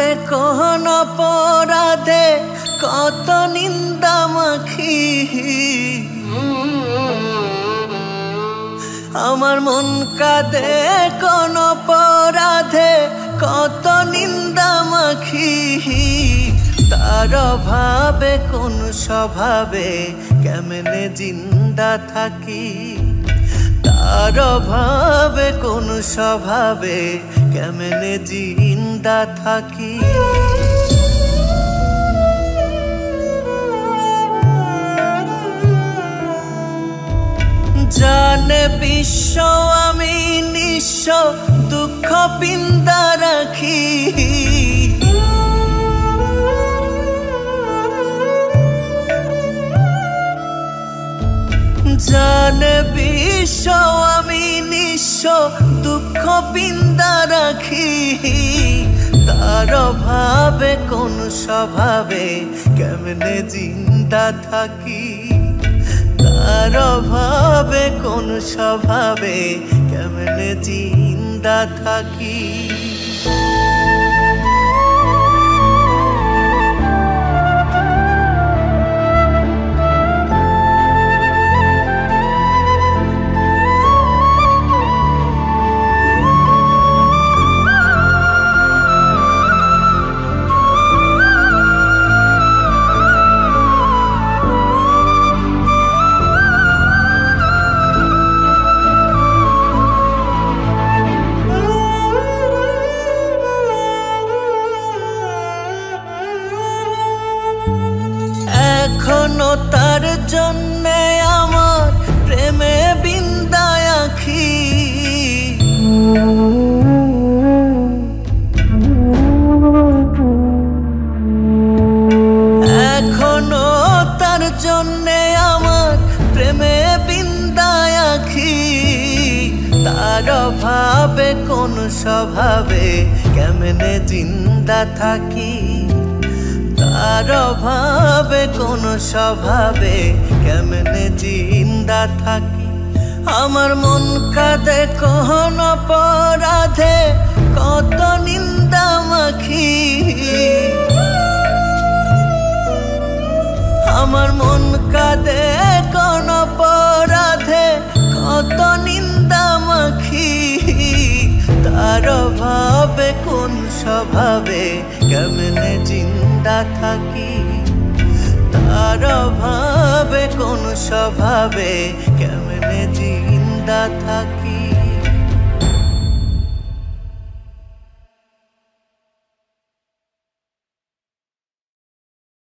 দে কোন অপরাধে কত নিন্দা মাখি, আমার মন কাঁদে কোন অপরাধে কত নিন্দা মাখি। তার অভাবে কোন স্বভাবে কেমনে জিন্দা থাকি, তার অভাবে কোন স্বভাবে কেমনে জিন্দা থাকি। জানে বিশ্ব আমি নিঃস্ব দুঃখ পিন্দা রাখি, জানে বিশ্ব আমি নিঃস্ব দুঃখ পিন্দা রাখি। তার অভাবে কোন স্বভাবে কেমনে জিন্দা থাকি, তার অভাবে কোন স্বভাবে কেমনে জিন্দা থাকি। এখনো তার জন্যে আমার প্রেমে বিন্দায় আঁখি, এখনো তার জন্যে আমার প্রেমে বিন্দায় আঁখি। তার অভাবে কোন স্বভাবে কেমনে জিন্দা থাকি, তার অভাবে কোন স্বভাবে কেমনে জিন্দা থাকি। আমার মন কাঁদে কোন অপরাধে কত নিন্দা মাখি, আমার মন কাঁদে কোন অপরাধে কত নিন্দা মাখি। তার অভাবে কোন স্বভাবে কেমনে জিন্দা থাকি, তার অভাবে কোন স্বভাবে কেমনে জিন্দা থাকি।